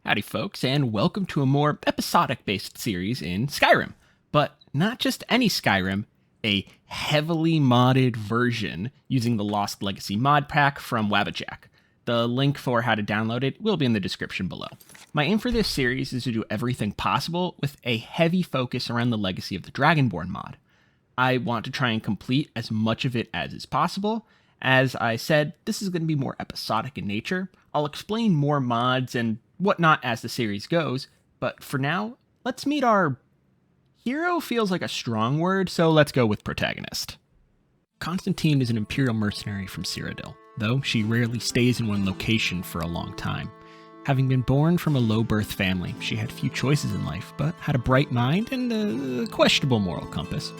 Howdy folks, and welcome to a more episodic-based series in Skyrim. But not just any Skyrim, a heavily modded version using the Lost Legacy mod pack from Wabbajack. The link for how to download it will be in the description below. My aim for this series is to do everything possible with a heavy focus around the Legacy of the Dragonborn mod. I want to try and complete as much of it as is possible. As I said, this is going to be more episodic in nature. I'll explain more mods and whatnot as the series goes, but for now, let's meet our hero. Feels like a strong word, so let's go with protagonist. Constantine is an Imperial mercenary from Cyrodiil, though she rarely stays in one location for a long time. Having been born from a low-birth family, she had few choices in life, but had a bright mind and a questionable moral compass.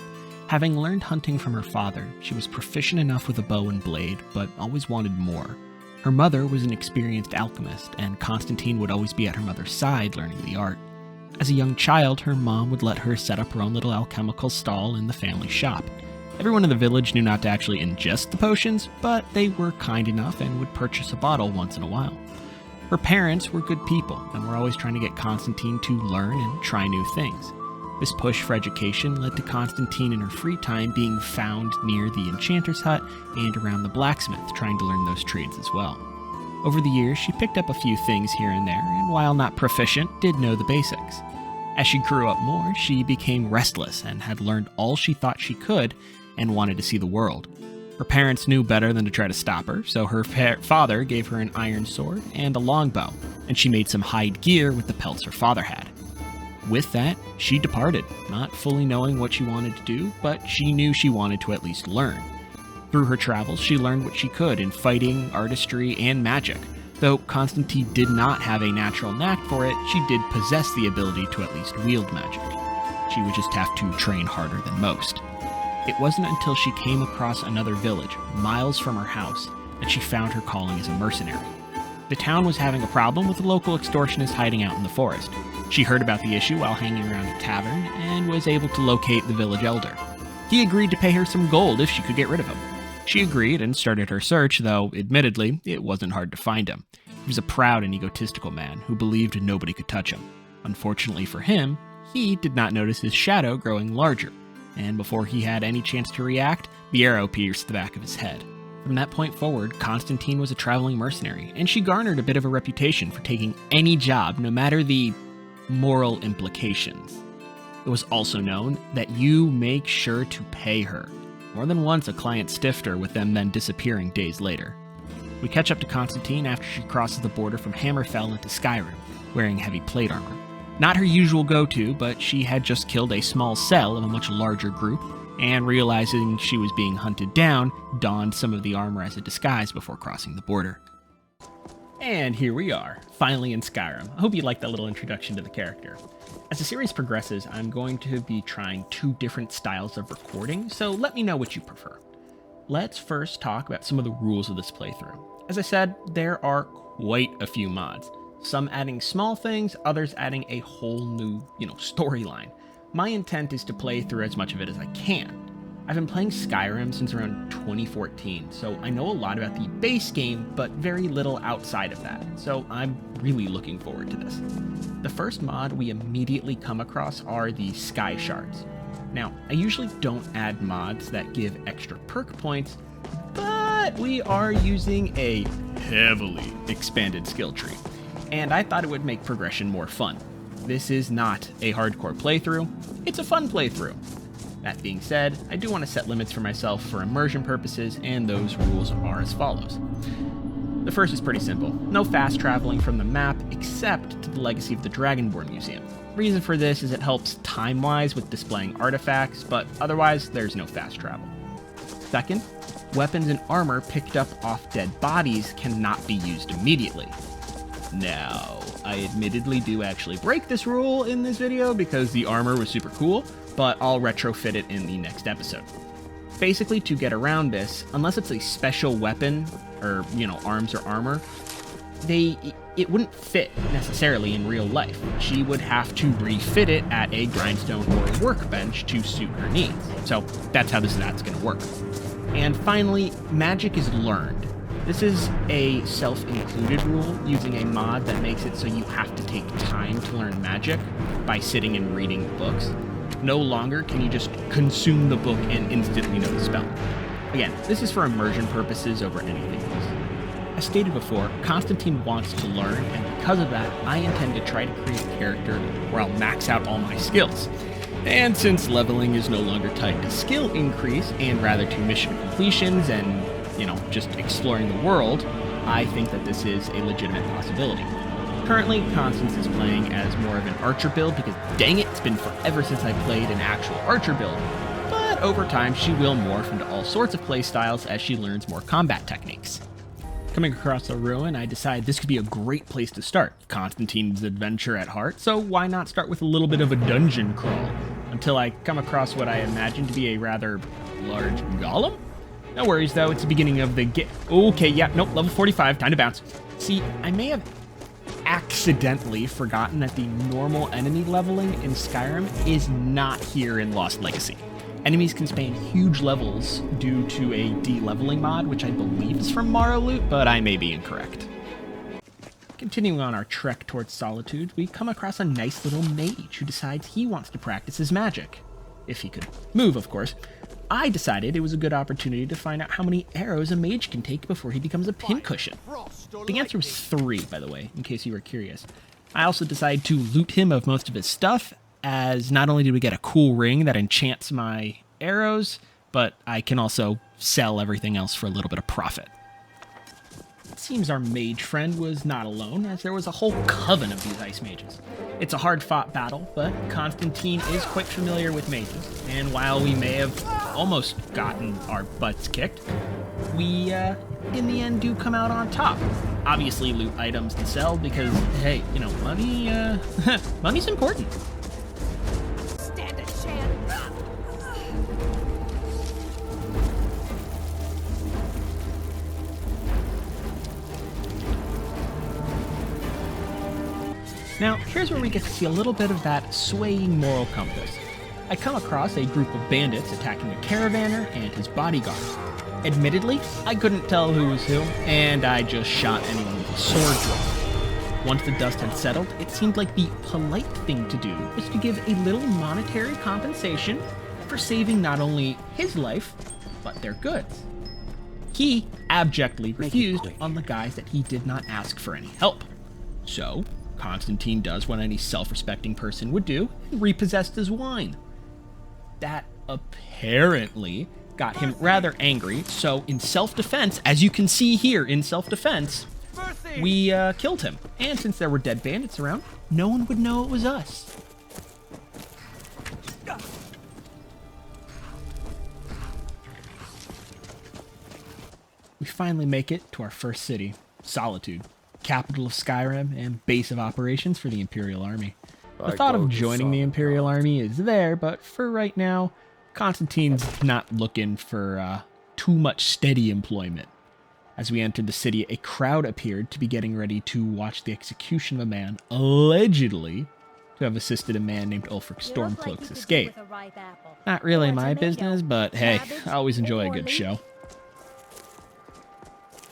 Having learned hunting from her father, she was proficient enough with a bow and blade, but always wanted more. Her mother was an experienced alchemist, and Constantine would always be at her mother's side learning the art. As a young child, her mom would let her set up her own little alchemical stall in the family shop. Everyone in the village knew not to actually ingest the potions, but they were kind enough and would purchase a bottle once in a while. Her parents were good people, and were always trying to get Constantine to learn and try new things. This push for education led to Constantine in her free time being found near the enchanter's hut and around the blacksmith, trying to learn those trades as well. Over the years, she picked up a few things here and there, and while not proficient, did know the basics. As she grew up more, she became restless and had learned all she thought she could and wanted to see the world. Her parents knew better than to try to stop her, so her father gave her an iron sword and a longbow, and she made some hide gear with the pelts her father had. With that, she departed, not fully knowing what she wanted to do, but she knew she wanted to at least learn. Through her travels, she learned what she could in fighting, artistry, and magic. Though Constantine did not have a natural knack for it, she did possess the ability to at least wield magic. She would just have to train harder than most. It wasn't until she came across another village, miles from her house, that she found her calling as a mercenary. The town was having a problem with a local extortionist hiding out in the forest. She heard about the issue while hanging around a tavern and was able to locate the village elder. He agreed to pay her some gold if she could get rid of him. She agreed and started her search, though, admittedly, it wasn't hard to find him. He was a proud and egotistical man who believed nobody could touch him. Unfortunately for him, he did not notice his shadow growing larger, and before he had any chance to react, the arrow pierced the back of his head. From that point forward, Constantine was a traveling mercenary, and she garnered a bit of a reputation for taking any job, no matter the moral implications. It was also known that you make sure to pay her. More than once, a client stiffed her, with them then disappearing days later. We catch up to Constantine after she crosses the border from Hammerfell into Skyrim, wearing heavy plate armor. Not her usual go-to, but she had just killed a small cell of a much larger group, and realizing she was being hunted down, donned some of the armor as a disguise before crossing the border. And here we are, finally in Skyrim. I hope you liked that little introduction to the character. As the series progresses, I'm going to be trying 2 different styles of recording, so let me know what you prefer. Let's first talk about some of the rules of this playthrough. As I said, there are quite a few mods. Some adding small things, others adding a whole new, storyline. My intent is to play through as much of it as I can. I've been playing Skyrim since around 2014, so I know a lot about the base game, but very little outside of that, so I'm really looking forward to this. The first mod we immediately come across are the Sky Shards. Now, I usually don't add mods that give extra perk points, but we are using a heavily expanded skill tree, and I thought it would make progression more fun. This is not a hardcore playthrough, it's a fun playthrough. That being said, I do want to set limits for myself for immersion purposes, and those rules are as follows. The first is pretty simple. No fast traveling from the map except to the Legacy of the Dragonborn Museum. Reason for this is it helps time-wise with displaying artifacts, but otherwise there's no fast travel. Second, weapons and armor picked up off dead bodies cannot be used immediately. Now, I admittedly do actually break this rule in this video because the armor was super cool, but I'll retrofit it in the next episode. Basically, to get around this, unless it's a special weapon, or, arms or armor, it wouldn't fit necessarily in real life. She would have to refit it at a grindstone or a workbench to suit her needs. So that's how this is going to work. And finally, magic is learned. This is a self-included rule using a mod that makes it so you have to take time to learn magic by sitting and reading books. No longer can you just consume the book and instantly know the spell. Again, this is for immersion purposes over anything else. As stated before, Constantine wants to learn, and because of that, I intend to try to create a character where I'll max out all my skills. And since leveling is no longer tied to skill increase and rather to mission completions and just exploring the world, I think that this is a legitimate possibility. Currently, Constance is playing as more of an archer build because dang it, it's been forever since I played an actual archer build. But over time, she will morph into all sorts of playstyles as she learns more combat techniques. Coming across a ruin, I decided this could be a great place to start. Constantine's adventure at heart, so why not start with a little bit of a dungeon crawl until I come across what I imagine to be a rather large golem? No worries though, it's the beginning of the Okay, yeah, nope, level 45, time to bounce. See, I may have accidentally forgotten that the normal enemy leveling in Skyrim is not here in Lost Legacy. Enemies can span huge levels due to a de-leveling mod, which I believe is from Morrow, but I may be incorrect. Continuing on our trek towards Solitude, we come across a nice little mage who decides he wants to practice his magic. If he could move, of course. I decided it was a good opportunity to find out how many arrows a mage can take before he becomes a pincushion. The answer was 3, by the way, in case you were curious. I also decided to loot him of most of his stuff, as not only did we get a cool ring that enchants my arrows, but I can also sell everything else for a little bit of profit. It seems our mage friend was not alone, as there was a whole coven of these ice mages. It's a hard-fought battle, but Constantine is quite familiar with mages, and while we may have almost gotten our butts kicked, we, in the end, do come out on top. Obviously loot items to sell, because, hey, money, money's important. Stand a chance. Now, here's where we get to see a little bit of that swaying moral compass. I come across a group of bandits attacking a caravaner and his bodyguard. Admittedly, I couldn't tell who was who, and I just shot anyone with a sword drawn. Once the dust had settled, it seemed like the polite thing to do was to give a little monetary compensation for saving not only his life, but their goods. He abjectly refused on the guise that he did not ask for any help. So, Constantine does what any self-respecting person would do and repossessed his wine. That apparently got him rather angry, so in self-defense, as you can see here in self-defense, we killed him. And since there were dead bandits around, no one would know it was us. We finally make it to our first city, Solitude, capital of Skyrim and base of operations for the Imperial Army. The thought of joining the Imperial Army is there, but for right now, Constantine's not looking for too much steady employment. As we entered the city, a crowd appeared to be getting ready to watch the execution of a man allegedly to have assisted a man named Ulfric Stormcloak's escape. Not really my business, but hey, I always enjoy a good show.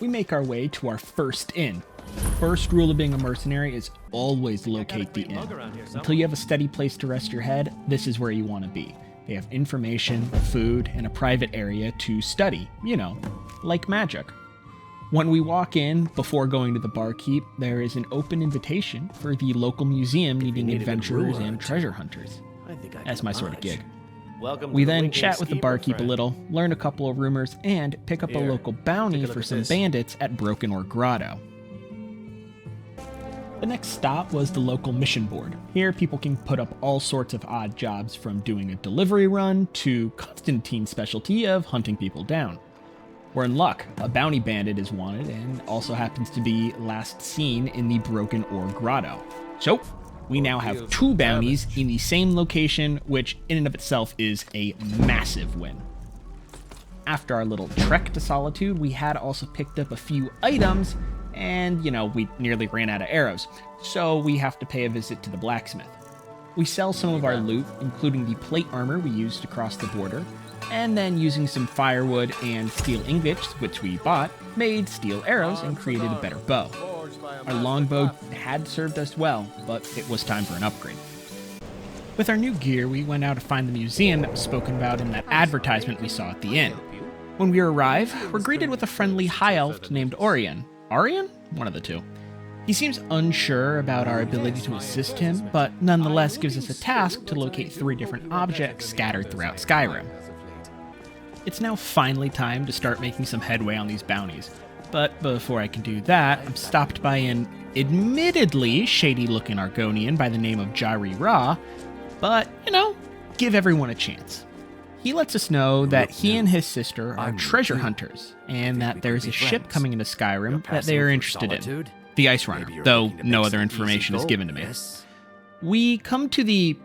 We make our way to our first inn. First rule of being a mercenary is always locate the inn. Until you have a steady place to rest your head, this is where you want to be. They have information, food, and a private area to study, like magic. When we walk in, before going to the barkeep, there is an open invitation for the local museum needing adventurers and treasure hunters. That's my sort of gig. We then chat with the barkeep a little, learn a couple of rumors, and pick up a local bounty for some bandits at Broken Ore Grotto. The next stop was the local mission board. Here, people can put up all sorts of odd jobs, from doing a delivery run to Constantine's specialty of hunting people down. We're in luck. A bounty bandit is wanted and also happens to be last seen in the Broken Ore Grotto. So, we now have 2 bounties in the same location, which in and of itself is a massive win. After our little trek to Solitude, we had also picked up a few items, and, we nearly ran out of arrows, so we have to pay a visit to the blacksmith. We sell some of our loot, including the plate armor we used to cross the border, and then using some firewood and steel ingots, which we bought, made steel arrows and created a better bow. Our longbow had served us well, but it was time for an upgrade. With our new gear, we went out to find the museum that was spoken about in that advertisement we saw at the inn. When we arrive, we're greeted with a friendly high elf named Orion. Orion? One of the two. He seems unsure about our ability to assist him, but nonetheless gives us a task to locate 3 different objects scattered throughout Skyrim. It's now finally time to start making some headway on these bounties, but before I can do that, I'm stopped by an admittedly shady-looking Argonian by the name of Jari Ra, but, give everyone a chance. He lets us know that he and his sister are treasure hunters, and that there's a ship coming into Skyrim that they are interested in. The Ice Runner, though no other information is given to me. We come to the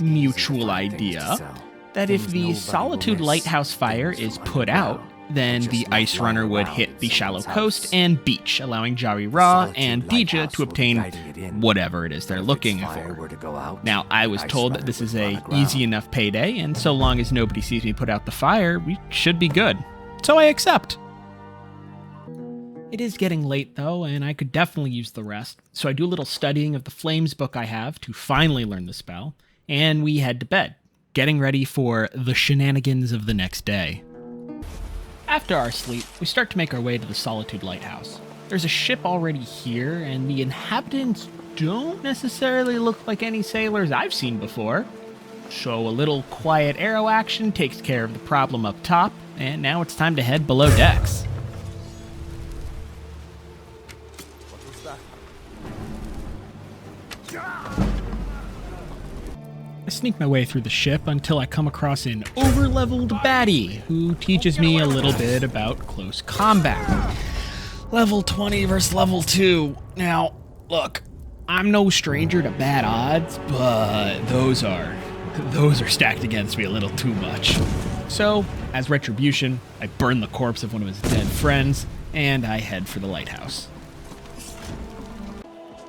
mutual idea that if the Solitude Lighthouse fire is put out, then the Ice Runner would hit the shallow coast and beach, allowing Jari Ra and Dija to obtain whatever it is they're looking for. Now, I was told that this is a easy enough payday, and so long as nobody sees me put out the fire, we should be good. So I accept. It is getting late, though, and I could definitely use the rest, so I do a little studying of the Flames book I have to finally learn the spell, and we head to bed, getting ready for the shenanigans of the next day. After our sleep, we start to make our way to the Solitude Lighthouse. There's a ship already here, and the inhabitants don't necessarily look like any sailors I've seen before. So a little quiet arrow action takes care of the problem up top, and now it's time to head below decks. I sneak my way through the ship until I come across an over-leveled baddie who teaches me a little bit about close combat. Level 20 versus level 2. Now, look, I'm no stranger to bad odds, but those are stacked against me a little too much. So, as retribution, I burn the corpse of one of his dead friends, and I head for the lighthouse.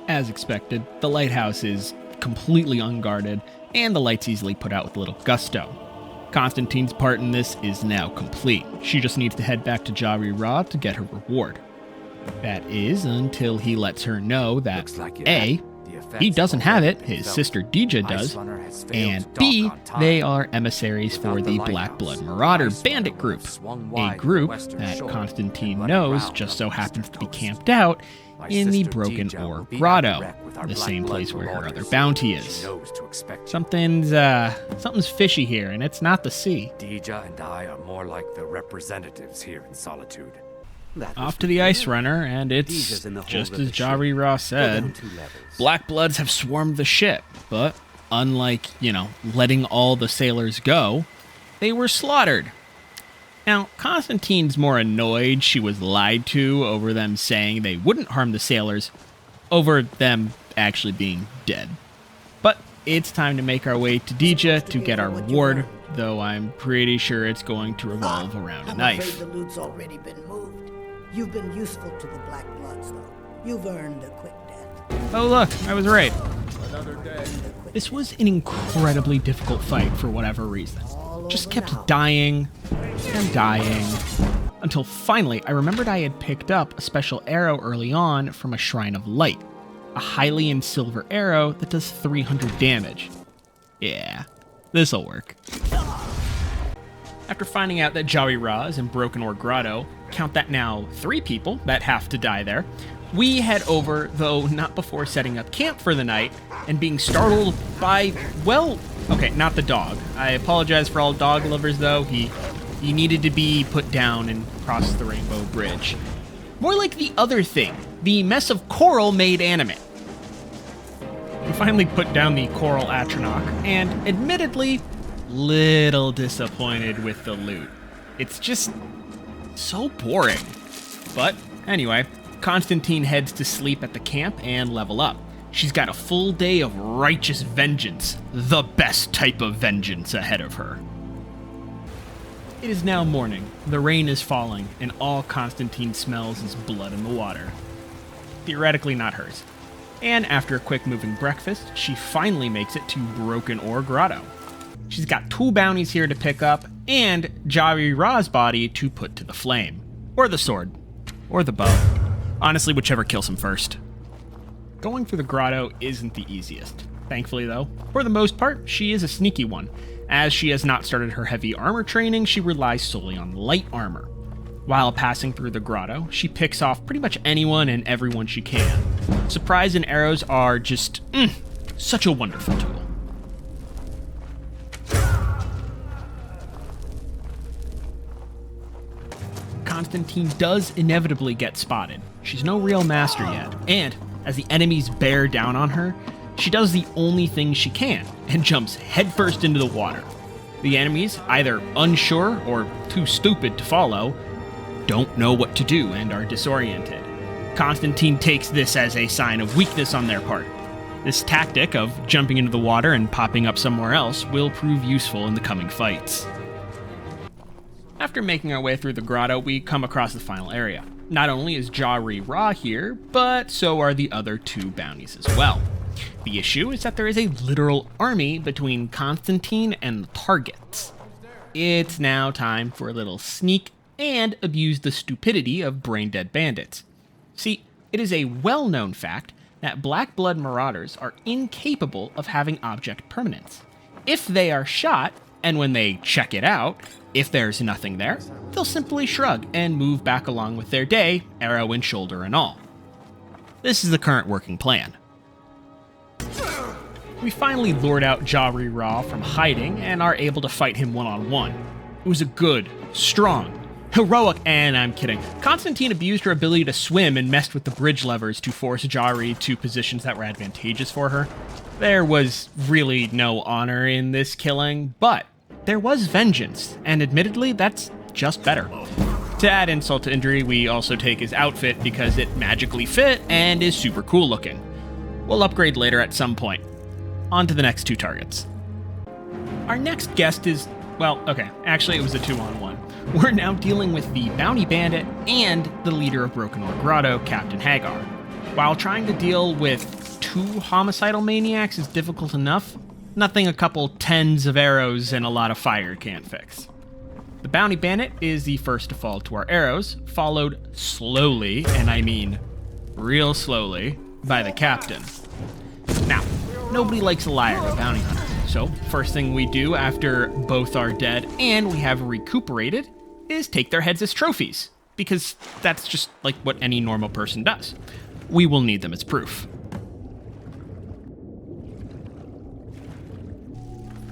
As expected, the lighthouse is completely unguarded, and the light's easily put out with a little gusto. Constantine's part in this is now complete. She just needs to head back to Jari Ra to get her reward. That is, until he lets her know that A, he doesn't have it, his sister Dija does, and B, they are emissaries for the Black Blood Marauder bandit group, a group that Constantine knows just so happens to be camped out in the Broken Ore Grotto, the same place where her other bounty is. Something's fishy here, and it's not the sea. Dija and I are more like the representatives here in Solitude. Off to the Ice Runner, and it's just as Jari Ra said. Black Bloods have swarmed the ship, but unlike, letting all the sailors go, they were slaughtered. Now, Constantine's more annoyed she was lied to over them saying they wouldn't harm the sailors, over them actually being dead. But it's time to make our way to Dija to get our reward, though I'm pretty sure it's going to revolve around a knife. I'm afraid the loot's already been moved. You've been useful to the Black Bloods, though. You've earned a quick death. Oh look, I was right. This was an incredibly difficult fight for whatever reason. Just kept dying and dying, until finally I remembered I had picked up a special arrow early on from a Shrine of Light, a Hylian silver arrow that does 300 damage. Yeah, this'll work. After finding out that Jari Ra is in Broken Ore Grotto, count that now 3 people that have to die there, we head over, though not before setting up camp for the night, and being startled by, okay, not the dog. I apologize for all dog lovers, though. He needed to be put down and cross the Rainbow Bridge. More like the other thing, the mess of coral made animate. We finally put down the coral Atronach, and admittedly, little disappointed with the loot. It's just so boring. But anyway, Constantine heads to sleep at the camp and level up. She's got a full day of righteous vengeance, the best type of vengeance ahead of her. It is now morning, the rain is falling, and all Constantine smells is blood in the water. Theoretically not hers. And after a quick moving breakfast, she finally makes it to Broken Ore Grotto. She's got 2 bounties here to pick up, and Jari Ra's body to put to the flame. Or the sword. Or the bow. Honestly, whichever kills him first. Going through the grotto isn't the easiest. Thankfully though, for the most part, she is a sneaky one. As she has not started her heavy armor training, she relies solely on light armor. While passing through the grotto, she picks off pretty much anyone and everyone she can. Surprise and arrows are just, such a wonderful tool. Constantine does inevitably get spotted. She's no real master yet, and as the enemies bear down on her, she does the only thing she can, and jumps headfirst into the water. The enemies, either unsure or too stupid to follow, don't know what to do and are disoriented. Constantine takes this as a sign of weakness on their part. This tactic of jumping into the water and popping up somewhere else will prove useful in the coming fights. After making our way through the grotto, we come across the final area. Not only is Jari Ra here, but so are the other 2 bounties as well. The issue is that there is a literal army between Constantine and the targets. It's now time for a little sneak and abuse the stupidity of brain-dead bandits. See, it is a well-known fact that Black Blood Marauders are incapable of having object permanence. If they are shot, and when they check it out, if there's nothing there, they'll simply shrug and move back along with their day, arrow in shoulder and all. This is the current working plan. We finally lured out Jari Ra from hiding and are able to fight him one-on-one. It was a good, strong, heroic, and I'm kidding. Constantine abused her ability to swim and messed with the bridge levers to force Jari to positions that were advantageous for her. There was really no honor in this killing, but there was vengeance, and admittedly, that's just better. To add insult to injury, we also take his outfit because it magically fit and is super cool looking. We'll upgrade later at some point. On to the next 2 targets. Our next guest is, well, okay, actually it was a 2-on-1. We're now dealing with the bounty bandit and the leader of Broken Ore Grotto, Captain Hagar. While trying to deal with 2 homicidal maniacs is difficult enough, nothing a couple tens of arrows and a lot of fire can't fix. The bounty bandit is the first to fall to our arrows, followed slowly, and I mean real slowly, by the captain. Now, nobody likes a liar to a bounty hunter, so first thing we do after both are dead and we have recuperated is take their heads as trophies, because that's just like what any normal person does. We will need them as proof.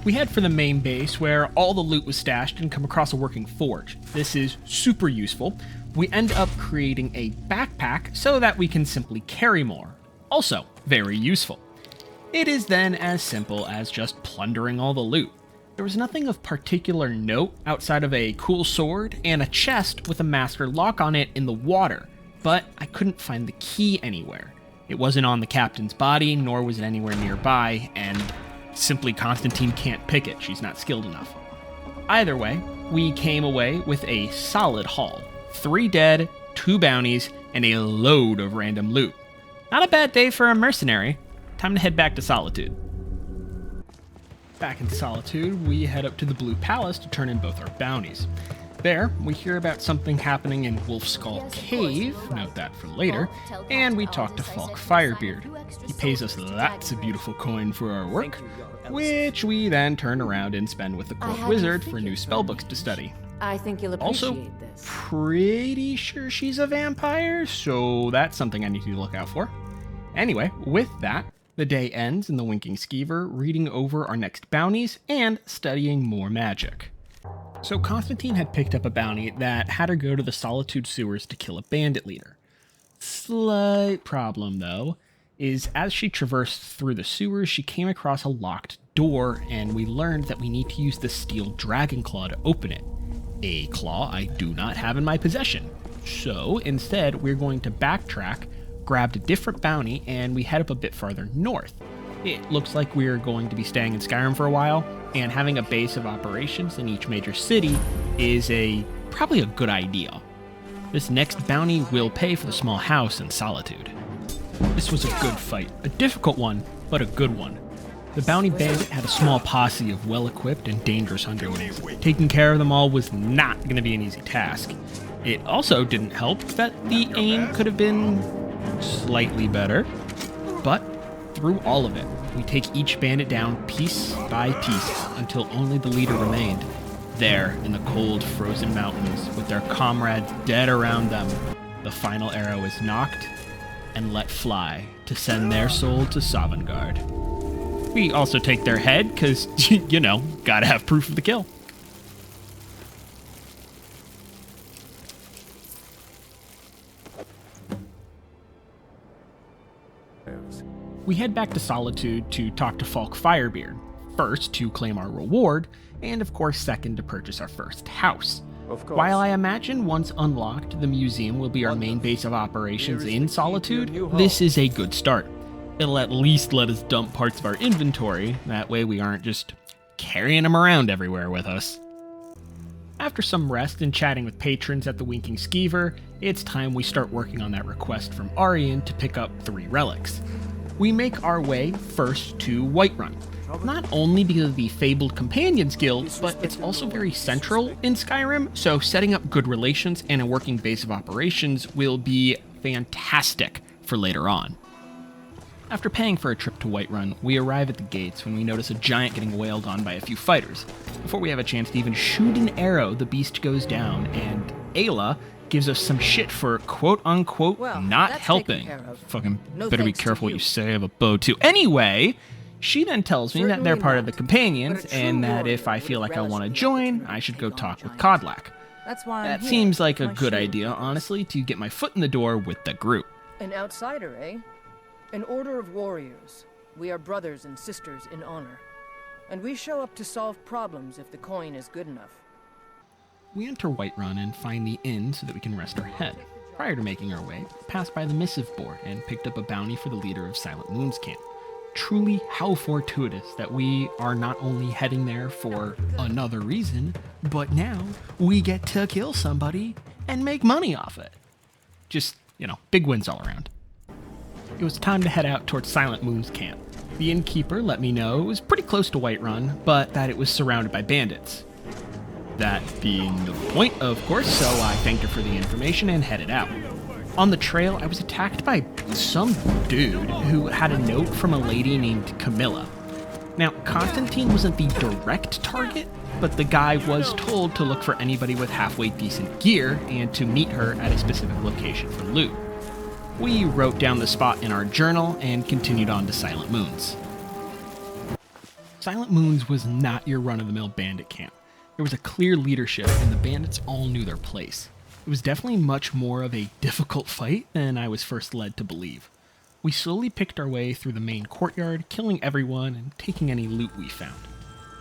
We head for the main base where all the loot was stashed and come across a working forge. This is super useful. We end up creating a backpack so that we can simply carry more. Also, very useful. It is then as simple as just plundering all the loot. There was nothing of particular note outside of a cool sword and a chest with a master lock on it in the water, but I couldn't find the key anywhere. It wasn't on the captain's body, nor was it anywhere nearby, and simply Constantine can't pick it. She's not skilled enough. Either way, we came away with a solid haul. 3 dead, 2 bounties, and a load of random loot. Not a bad day for a mercenary. Time to head back to Solitude. Back in Solitude, we head up to the Blue Palace to turn in both our bounties. There, we hear about something happening in Wolf Skull Cave, note that for later, and we talk to Falk Firebeard. He pays us lots of beautiful coin for our work, which we then turn around and spend with the court wizard for new spellbooks to study. I think you'll appreciate this. Pretty sure she's a vampire, so that's something I need to look out for. Anyway, with that, the day ends in the Winking Skeever reading over our next bounties and studying more magic. So Constantine had picked up a bounty that had her go to the Solitude sewers to kill a bandit leader. Slight problem, though, is as she traversed through the sewers, she came across a locked door, and we learned that we need to use the steel dragon claw to open it. A claw I do not have in my possession. So instead, we're going to backtrack, grabbed a different bounty, and we head up a bit farther north. It looks like we're going to be staying in Skyrim for a while, and having a base of operations in each major city is probably a good idea. This next bounty will pay for the small house in Solitude. This was a good fight, a difficult one, but a good one. The bounty bandit had a small posse of well-equipped and dangerous underlings. Taking care of them all was not going to be an easy task. It also didn't help that the aim could have been slightly better, but through all of it, we take each bandit down piece by piece until only the leader remained. There, in the cold, frozen mountains, with their comrades dead around them, the final arrow is knocked and let fly to send their soul to Sovngarde. We also take their head, because, you know, gotta have proof of the kill. We head back to Solitude to talk to Falk Firebeard, first to claim our reward, and of course second to purchase our first house. While I imagine once unlocked, the museum will be our main base of operations in Solitude, this is a good start. It'll at least let us dump parts of our inventory, that way we aren't just carrying them around everywhere with us. After some rest and chatting with patrons at the Winking Skeever, it's time we start working on that request from Aryan to pick up 3 relics. We make our way first to Whiterun, not only because of the fabled Companions Guild, but it's also very central in Skyrim, so setting up good relations and a working base of operations will be fantastic for later on. After paying for a trip to Whiterun, we arrive at the gates when we notice a giant getting wailed on by a few fighters. Before we have a chance to even shoot an arrow, the beast goes down, and Ayla gives us some shit for quote-unquote not helping. Fucking better be careful what you say, I have a bow too. Anyway, she then tells me that they're part of the Companions, and that if I feel like I want to join, I should go talk with Kodlak. That seems like a good idea, honestly, to get my foot in the door with the group. An outsider, eh? An order of warriors. We are brothers and sisters in honor. And we show up to solve problems if the coin is good enough. We enter Whiterun and find the inn so that we can rest our head. Prior to making our way, passed by the missive board and picked up a bounty for the leader of Silent Moon's camp. Truly, how fortuitous that we are not only heading there for another reason, but now we get to kill somebody and make money off it. Just, you know, big wins all around. It was time to head out towards Silent Moon's camp. The innkeeper let me know it was pretty close to Whiterun, but that it was surrounded by bandits. That being the point, of course, so I thanked her for the information and headed out. On the trail, I was attacked by some dude who had a note from a lady named Camilla. Now, Constantine wasn't the direct target, but the guy was told to look for anybody with halfway decent gear and to meet her at a specific location for loot. We wrote down the spot in our journal and continued on to Silent Moon's. Silent Moon's was not your run-of-the-mill bandit camp. There was a clear leadership, and the bandits all knew their place. It was definitely much more of a difficult fight than I was first led to believe. We slowly picked our way through the main courtyard, killing everyone and taking any loot we found.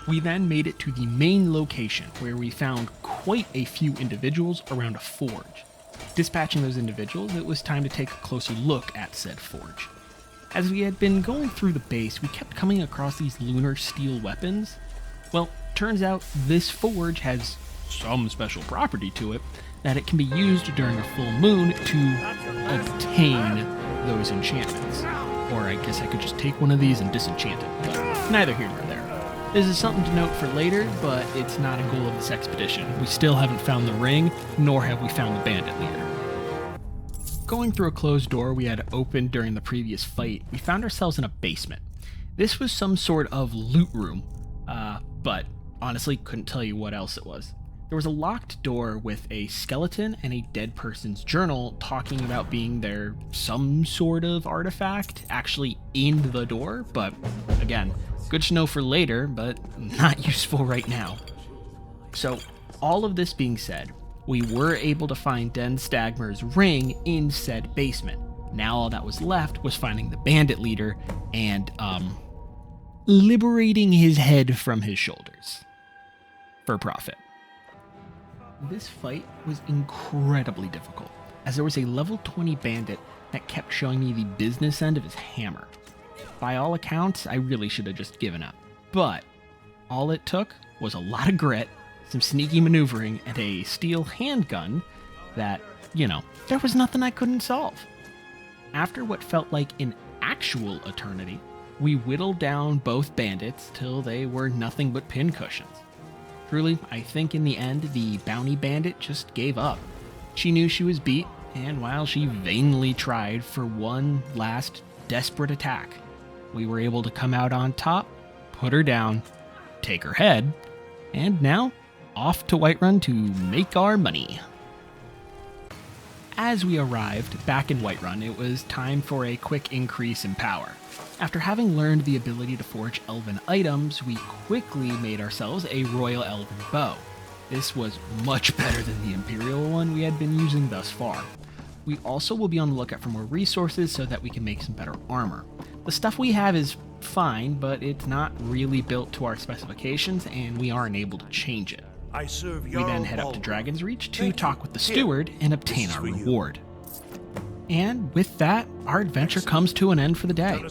We then made it to the main location, where we found quite a few individuals around a forge. Dispatching those individuals, it was time to take a closer look at said forge. As we had been going through the base, we kept coming across these lunar steel weapons. Well, turns out this forge has some special property to it, that it can be used during a full moon to obtain those enchantments. Or I guess I could just take one of these and disenchant it, but neither here nor there. This is something to note for later, but it's not a goal of this expedition. We still haven't found the ring, nor have we found the bandit leader. Going through a closed door we had opened during the previous fight, we found ourselves in a basement. This was some sort of loot room, but honestly couldn't tell you what else it was. There was a locked door with a skeleton and a dead person's journal talking about being there some sort of artifact actually in the door, but again, good to know for later, but not useful right now. So, all of this being said, we were able to find Den Stagmer's ring in said basement. Now all that was left was finding the bandit leader and, liberating his head from his shoulders. For profit. This fight was incredibly difficult, as there was a level 20 bandit that kept showing me the business end of his hammer. By all accounts, I really should have just given up. But all it took was a lot of grit, some sneaky maneuvering, and a steel handgun that, you know, there was nothing I couldn't solve. After what felt like an actual eternity, we whittled down both bandits till they were nothing but pincushions. Truly, I think in the end, the bounty bandit just gave up. She knew she was beat, and while she vainly tried for one last desperate attack, we were able to come out on top, put her down, take her head, and now off to Whiterun to make our money. As we arrived back in Whiterun, it was time for a quick increase in power. After having learned the ability to forge elven items, we quickly made ourselves a royal elven bow. This was much better than the imperial one we had been using thus far. We also will be on the lookout for more resources so that we can make some better armor. The stuff we have is fine, but it's not really built to our specifications, and we aren't able to change it. We then head up to Dragon's Reach to talk with the steward and obtain our reward. And with that, our adventure comes to an end for the day.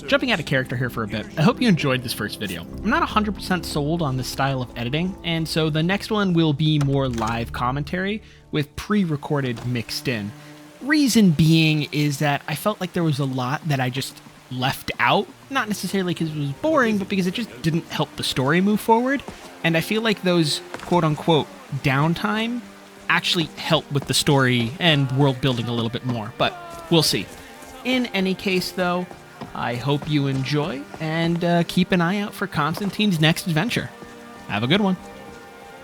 Jumping out of character here for a bit, I hope you enjoyed this first video. I'm not 100% sold on this style of editing, and so the next one will be more live commentary with pre-recorded mixed in. Reason being is that I felt like there was a lot that I just left out, not necessarily because it was boring, but because it just didn't help the story move forward. And I feel like those quote-unquote downtime actually help with the story and world building a little bit more, but we'll see. In any case, though, I hope you enjoy, and keep an eye out for Constantine's next adventure. Have a good one.